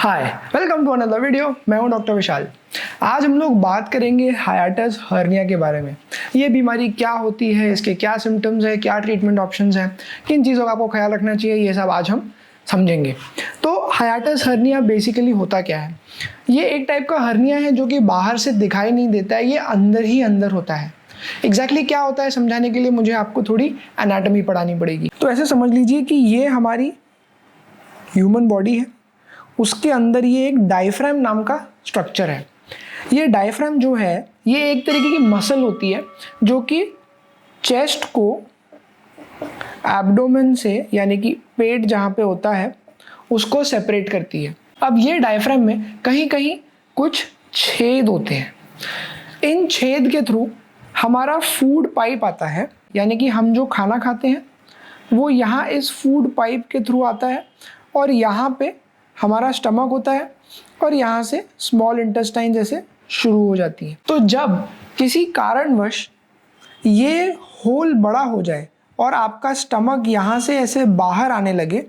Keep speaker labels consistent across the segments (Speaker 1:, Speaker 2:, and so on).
Speaker 1: Hi, welcome to another video. मैं हूं doctor विशाल। आज हम लोग बात करेंगे हाइएटस हर्निया के बारे में। ये बीमारी क्या होती है, इसके क्या सिम्टम्स है, क्या ट्रीटमेंट ऑप्शंस हैं, किन चीज़ों का आपको ख्याल रखना चाहिए, ये सब आज हम समझेंगे। तो हाइएटस हर्निया बेसिकली होता क्या है? ये एक टाइप का हर्निया है जो कि बाहर से दिखाई नहीं देता है, ये अंदर ही अंदर होता है। एग्जैक्टली क्या होता है समझाने के लिए मुझे आपको थोड़ी एनाटॉमी पढ़ानी पड़ेगी। तो ऐसे समझ लीजिए कि ये हमारी ह्यूमन बॉडी है, उसके अंदर ये एक डायफ्राम नाम का स्ट्रक्चर है। ये डायफ्राम जो है ये एक तरीके की मसल होती है जो कि चेस्ट को एब्डोमेन से, यानी कि पेट जहाँ पे होता है, उसको सेपरेट करती है। अब ये डायफ्राम में कहीं कहीं कुछ छेद होते हैं। इन छेद के थ्रू हमारा फूड पाइप आता है, यानी कि हम जो खाना खाते हैं वो यहाँ इस फूड पाइप के थ्रू आता है और यहाँ पे हमारा स्टमक होता है और यहाँ से स्मॉल इंटेस्टाइन जैसे शुरू हो जाती है। तो जब किसी कारणवश ये होल बड़ा हो जाए और आपका स्टमक यहाँ से ऐसे बाहर आने लगे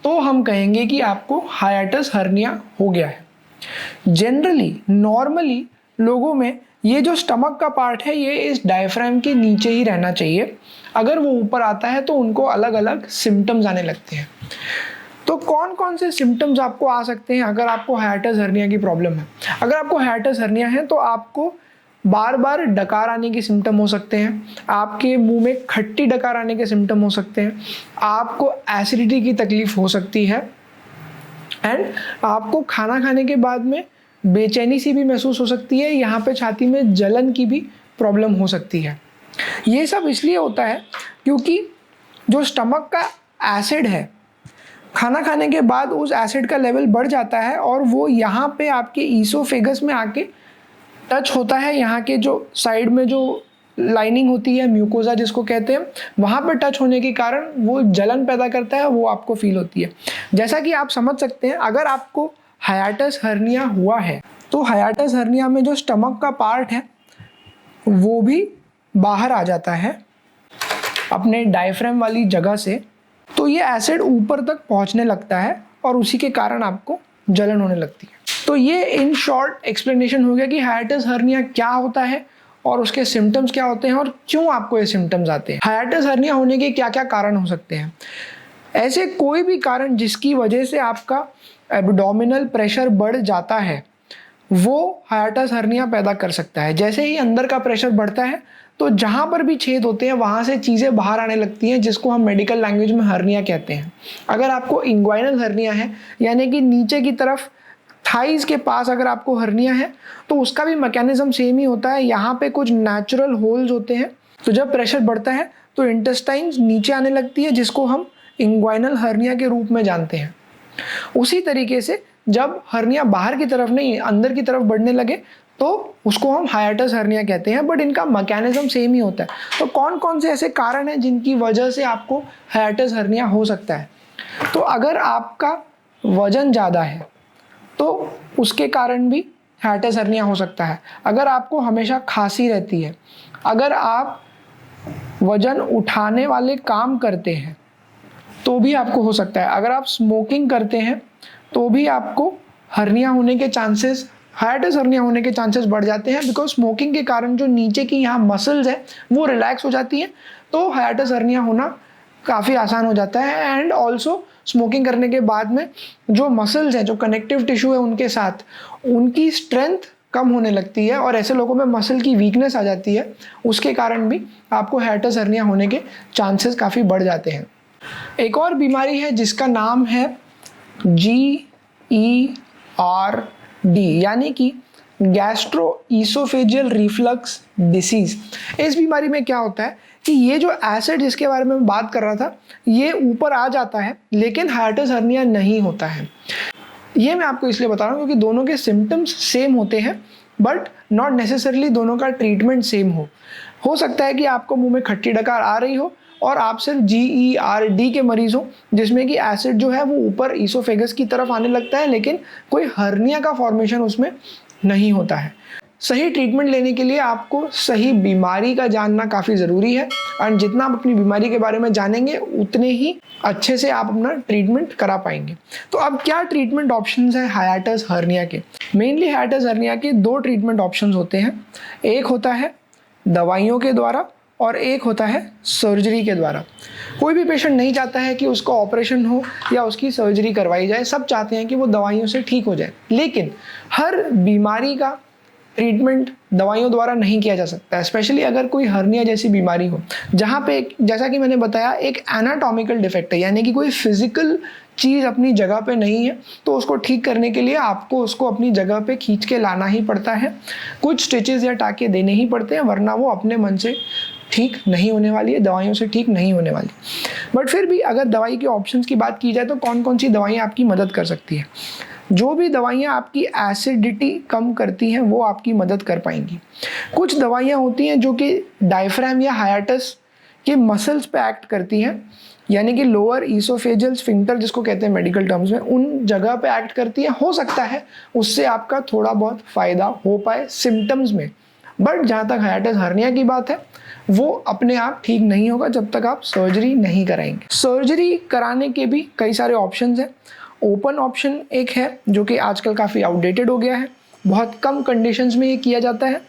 Speaker 1: तो हम कहेंगे कि आपको हाइएटस हर्निया हो गया है। जनरली नॉर्मली लोगों में ये जो स्टमक का पार्ट है ये इस डायफ्राम के नीचे ही रहना चाहिए। अगर वो ऊपर आता है तो उनको अलग अलग सिम्टम्स आने लगते हैं। तो कौन कौन से सिम्टम्स आपको आ सकते हैं अगर आपको हाइएटस हर्निया की प्रॉब्लम है? अगर आपको हाइएटस हर्निया है तो आपको बार बार डकार आने के सिम्टम हो सकते हैं, आपके मुंह में खट्टी डकार आने के सिम्टम हो सकते हैं, आपको एसिडिटी की तकलीफ हो सकती है एंड आपको खाना खाने के बाद में बेचैनी सी भी महसूस हो सकती है। यहाँ पे छाती में जलन की भी प्रॉब्लम हो सकती है। ये सब इसलिए होता है क्योंकि जो स्टमक का एसिड है, खाना खाने के बाद उस एसिड का लेवल बढ़ जाता है और वो यहाँ पे आपके ईसोफेगस में आके टच होता है। यहाँ के जो साइड में जो लाइनिंग होती है, म्यूकोजा जिसको कहते हैं, वहाँ पे टच होने के कारण वो जलन पैदा करता है, वो आपको फील होती है। जैसा कि आप समझ सकते हैं, अगर आपको हाइएटस हर्निया हुआ है तो हाइएटस हर्निया में जो स्टमक का पार्ट है वो भी बाहर आ जाता है अपने डायफ्राम वाली जगह से। तो ये एसिड ऊपर तक पहुंचने लगता है और उसी के कारण आपको जलन होने लगती है। तो ये इन शॉर्ट एक्सप्लेनेशन हो गया कि हाइएटस हर्निया क्या होता है और उसके सिम्टम्स क्या होते हैं और क्यों आपको ये सिम्टम्स आते हैं। हाइएटस हर्निया होने के क्या क्या कारण हो सकते हैं? ऐसे कोई भी कारण जिसकी वजह से आपका एब्डोमिनल प्रेशर बढ़ जाता है वो हाइएटस हर्निया पैदा कर सकता है। जैसे ही अंदर का प्रेशर बढ़ता है तो जहाँ पर भी छेद होते हैं वहाँ से चीज़ें बाहर आने लगती हैं, जिसको हम मेडिकल लैंग्वेज में हर्निया कहते हैं। अगर आपको इंग्वाइनल हर्निया है, यानी कि नीचे की तरफ थाइज के पास अगर आपको हर्निया है तो उसका भी मैकेनिज्म सेम ही होता है। यहाँ पे कुछ नेचुरल होल्स होते हैं, तो जब प्रेशर बढ़ता है तो इंटेस्टाइन्स नीचे आने लगती है, जिसको हम इंग्वाइनल हर्निया के रूप में जानते हैं। उसी तरीके से जब हर्निया बाहर की तरफ नहीं अंदर की तरफ बढ़ने लगे तो उसको हम हाइएटस हर्निया कहते हैं, बट इनका मैकेनिज्म सेम ही होता है। तो कौन कौन से ऐसे कारण हैं जिनकी वजह से आपको हाइएटस हर्निया हो सकता है? तो अगर आपका वजन ज़्यादा है तो उसके कारण भी हाइएटस हर्निया हो सकता है। अगर आपको हमेशा खांसी रहती है, अगर आप वजन उठाने वाले काम करते हैं तो भी आपको हो सकता है, अगर आप स्मोकिंग करते हैं तो भी आपको हर्निया होने के चांसेस, हाइएटस हर्निया होने के चांसेस बढ़ जाते हैं। बिकॉज स्मोकिंग के कारण जो नीचे की यहाँ मसल्स है वो रिलैक्स हो जाती हैं, तो हाइएटस हर्निया होना काफ़ी आसान हो जाता है। एंड ऑल्सो स्मोकिंग करने के बाद में जो मसल्स हैं, जो कनेक्टिव टिश्यू है उनके साथ, उनकी स्ट्रेंथ कम होने लगती है और ऐसे लोगों में मसल की वीकनेस आ जाती है। उसके कारण भी आपको हाइएटस हर्निया होने के चांसेस काफ़ी बढ़ जाते हैं। एक और बीमारी है जिसका नाम है GERD, यानी कि गैस्ट्रोइसोफेजियल रिफ्लक्स डिसीज। इस बीमारी में क्या होता है कि ये जो एसिड जिसके बारे में मैं बात कर रहा था ये ऊपर आ जाता है, लेकिन हाइएटस हर्निया नहीं होता है। ये मैं आपको इसलिए बता रहा हूँ क्योंकि दोनों के सिम्टम्स सेम होते हैं, बट नॉट नेसेसरली दोनों का ट्रीटमेंट सेम हो सकता है कि आपको मुंह में खट्टी डकार आ रही हो और आप सिर्फ GERD के मरीज हो, जिसमें कि एसिड जो है वो ऊपर ईसोफेगस की तरफ आने लगता है, लेकिन कोई हर्निया का फॉर्मेशन उसमें नहीं होता है। सही ट्रीटमेंट लेने के लिए आपको सही बीमारी का जानना काफ़ी ज़रूरी है, एंड जितना आप अपनी बीमारी के बारे में जानेंगे उतने ही अच्छे से आप अपना ट्रीटमेंट करा पाएंगे। तो अब क्या ट्रीटमेंट ऑप्शंस हैं हाइएटस हर्निया के? मेनली हाइएटस हर्निया के 2 ट्रीटमेंट ऑप्शंस होते हैं। एक होता है दवाइयों के द्वारा और एक होता है सर्जरी के द्वारा। कोई भी पेशेंट नहीं चाहता है कि उसका ऑपरेशन हो या उसकी सर्जरी करवाई जाए, सब चाहते हैं कि वो दवाइयों से ठीक हो जाए। लेकिन हर बीमारी का ट्रीटमेंट दवाइयों द्वारा नहीं किया जा सकता, स्पेशली अगर कोई हर्निया जैसी बीमारी हो जहाँ पे जैसा कि मैंने बताया एक एनाटॉमिकल डिफेक्ट है, यानी कि कोई फिजिकल चीज़ अपनी जगह पे नहीं है, तो उसको ठीक करने के लिए आपको उसको अपनी जगह पे खींच के लाना ही पड़ता है। कुछ स्टिचेस या टाके देने ही पड़ते हैं, वरना वो अपने मन से ठीक नहीं होने वाली है, दवाइयों से ठीक नहीं होने वाली। बट फिर भी अगर दवाई के ऑप्शंस की बात की जाए तो कौन कौन सी दवाइयाँ आपकी मदद कर सकती है? जो भी दवाइयाँ आपकी एसिडिटी कम करती हैं वो आपकी मदद कर पाएंगी। कुछ दवाइयाँ होती हैं जो कि डायफ्राम या हाइएटस के मसल्स पे एक्ट करती हैं, यानी कि लोअर ईसोफेजियल स्फिंक्टर जिसको कहते हैं मेडिकल टर्म्स में, उन जगह पे एक्ट करती है। हो सकता है उससे आपका थोड़ा बहुत फ़ायदा हो पाए सिम्टम्स में, बट जहाँ तक हाइएटस हर्निया की बात है वो अपने आप ठीक नहीं होगा जब तक आप सर्जरी नहीं कराएंगे। सर्जरी कराने के भी कई सारे ऑप्शंस हैं। ओपन ऑप्शन एक है जो कि आजकल काफ़ी आउटडेटेड हो गया है, बहुत कम कंडीशंस में ये किया जाता है।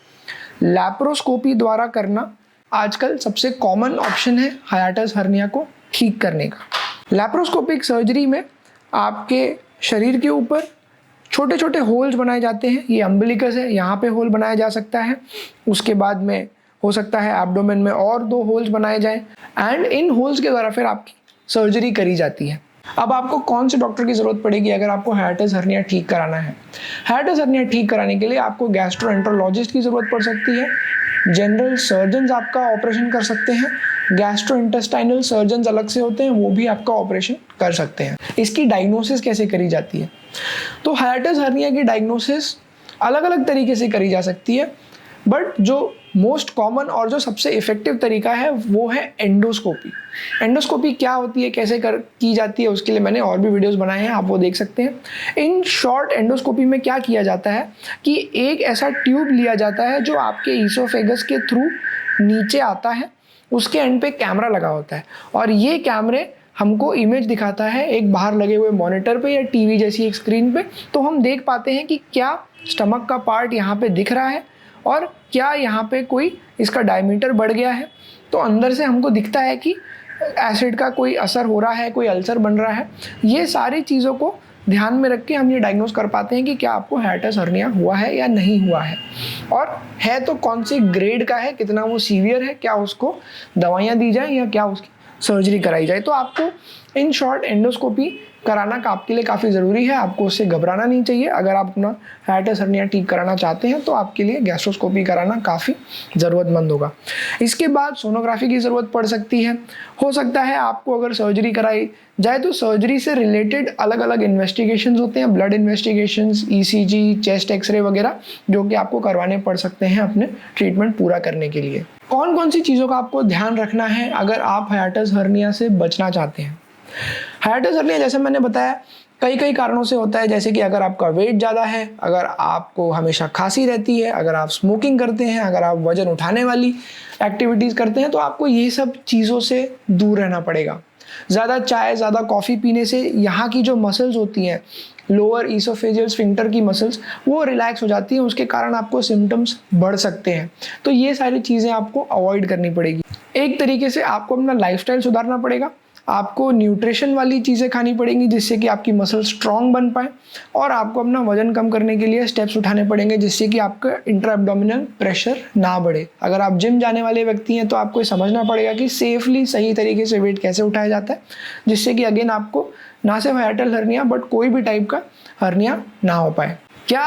Speaker 1: लैप्रोस्कोपी द्वारा करना आजकल सबसे कॉमन ऑप्शन है हाइएटस हर्निया को ठीक करने का। लैप्रोस्कोपिक सर्जरी में आपके शरीर के ऊपर छोटे छोटे होल्स बनाए जाते हैं। ये अम्बिलिकस है, यहाँ पे होल बनाया जा सकता है। उसके बाद में हो सकता है एब्डोमेन में और 2 होल्स बनाए जाएं, एंड इन होल्स के द्वारा फिर आपकी सर्जरी करी जाती है। अब आपको कौन से डॉक्टर की ज़रूरत पड़ेगी अगर आपको हाइएटस हर्निया ठीक कराना है? हाइएटस हर्निया ठीक कराने के लिए आपको गैस्ट्रोएंटरोलॉजिस्ट की ज़रूरत पड़ सकती है। जनरल सर्जन्स आपका ऑपरेशन कर सकते हैं। गैस्ट्रोइंटेस्टाइनल सर्जन्स अलग से होते हैं, वो भी आपका ऑपरेशन कर सकते हैं। इसकी डायग्नोसिस कैसे करी जाती है? तो हाइएटस हर्निया की डायग्नोसिस अलग अलग तरीके से करी जा सकती है, बट जो मोस्ट कॉमन और जो सबसे इफेक्टिव तरीका है वो है एंडोस्कोपी। एंडोस्कोपी क्या होती है, कैसे की जाती है, उसके लिए मैंने और भी वीडियोस बनाए हैं, आप वो देख सकते हैं। इन शॉर्ट एंडोस्कोपी में क्या किया जाता है कि एक ऐसा ट्यूब लिया जाता है जो आपके ईसोफेगस के थ्रू नीचे आता है, उसके एंड पे कैमरा लगा होता है और ये कैमरे हमको इमेज दिखाता है एक बाहर लगे हुए मॉनिटर पे या टीवी जैसी एक स्क्रीन पे। तो हम देख पाते हैं कि क्या स्टमक का पार्ट यहाँ पे दिख रहा है और क्या यहाँ पे कोई इसका डायमीटर बढ़ गया है। तो अंदर से हमको दिखता है कि एसिड का कोई असर हो रहा है, कोई अल्सर बन रहा है। ये सारी चीज़ों को ध्यान में रख के हम ये डायग्नोस कर पाते हैं कि क्या आपको हाइएटस हर्निया हुआ है या नहीं हुआ है, और है तो कौन सी ग्रेड का है, कितना वो सीवियर है, क्या उसको दवाइयाँ दी जाए या क्या उसकी सर्जरी कराई जाए। तो आपको इन शॉर्ट एंडोस्कोपी कराना आपके लिए काफ़ी ज़रूरी है, आपको उससे घबराना नहीं चाहिए। अगर आप अपना हाइएटस हर्निया ठीक कराना चाहते हैं तो आपके लिए गैस्ट्रोस्कोपी कराना काफ़ी ज़रूरतमंद होगा। इसके बाद सोनोग्राफी की ज़रूरत पड़ सकती है। हो सकता है आपको अगर सर्जरी कराई जाए तो सर्जरी से रिलेटेड अलग अलग इन्वेस्टिगेशंस होते हैं, blood investigations, ECG, chest X ray वगैरह, जो कि आपको करवाने पड़ सकते हैं अपने ट्रीटमेंट पूरा करने के लिए। कौन कौन सी चीज़ों का आपको ध्यान रखना है अगर आप हाइएटस हर्निया से बचना चाहते हैं? हाइएटस हर्निया जैसे मैंने बताया कई कारणों से होता है, जैसे कि अगर आपका वेट ज़्यादा है, अगर आपको हमेशा खांसी रहती है, अगर आप स्मोकिंग करते हैं, अगर आप वजन उठाने वाली एक्टिविटीज़ करते हैं, तो आपको ये सब चीज़ों से दूर रहना पड़ेगा। ज़्यादा चाय, ज़्यादा कॉफ़ी पीने से यहाँ की जो मसल्स होती हैं, लोअर ईसोफेजियल स्फिंक्टर की मसल्स, वो रिलैक्स हो जाती हैं, उसके कारण आपको सिम्टम्स बढ़ सकते हैं। तो ये सारी चीज़ें आपको अवॉइड करनी पड़ेगी। एक तरीके से आपको अपना लाइफस्टाइल सुधारना पड़ेगा, आपको न्यूट्रिशन वाली चीज़ें खानी पड़ेंगी जिससे कि आपकी मसल स्ट्रॉन्ग बन पाए, और आपको अपना वजन कम करने के लिए स्टेप्स उठाने पड़ेंगे जिससे कि आपका इंट्रा एब्डोमिनल प्रेशर ना बढ़े। अगर आप जिम जाने वाले व्यक्ति हैं तो आपको समझना पड़ेगा कि सेफली सही तरीके से वेट कैसे उठाया जाता है, जिससे कि अगेन आपको ना सिर्फ हाइएटस हर्निया बट कोई भी टाइप का हर्निया ना हो पाए। क्या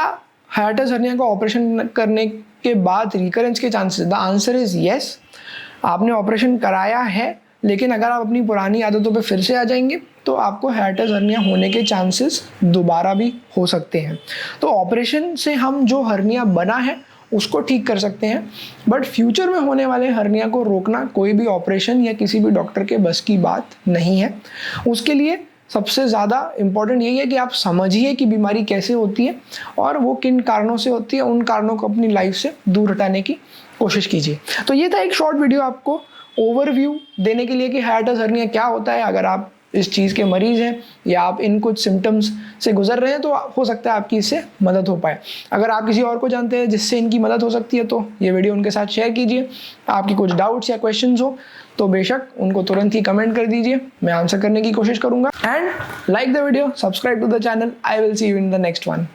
Speaker 1: हाइएटस हर्निया का ऑपरेशन करने के बाद रिकरेंस के chances? The answer is yes. आपने ऑपरेशन कराया है, लेकिन अगर आप अपनी पुरानी आदतों पे फिर से आ जाएंगे तो आपको हाइएटस हर्निया होने के चांसेस दोबारा भी हो सकते हैं। तो ऑपरेशन से हम जो हर्निया बना है उसको ठीक कर सकते हैं, बट फ्यूचर में होने वाले हर्निया को रोकना कोई भी ऑपरेशन या किसी भी डॉक्टर के बस की बात नहीं है। उसके लिए सबसे ज़्यादा इम्पॉर्टेंट यही है कि आप समझिए कि बीमारी कैसे होती है और वो किन कारणों से होती है, उन कारणों को अपनी लाइफ से दूर हटाने की कोशिश कीजिए। तो ये था एक शॉर्ट वीडियो आपको ओवरव्यू देने के लिए कि हाइएटस हर्निया क्या होता है। अगर आप इस चीज़ के मरीज़ हैं या आप इन कुछ सिम्टम्स से गुजर रहे हैं तो हो सकता है आपकी इससे मदद हो पाए। अगर आप किसी और को जानते हैं जिससे इनकी मदद हो सकती है तो ये वीडियो उनके साथ शेयर कीजिए। आपकी कुछ डाउट्स या क्वेश्चंस हो तो बेशक उनको तुरंत ही कमेंट कर दीजिए, मैं आंसर करने की कोशिश करूँगा। And like the video, subscribe to the channel. I will see you in the next one.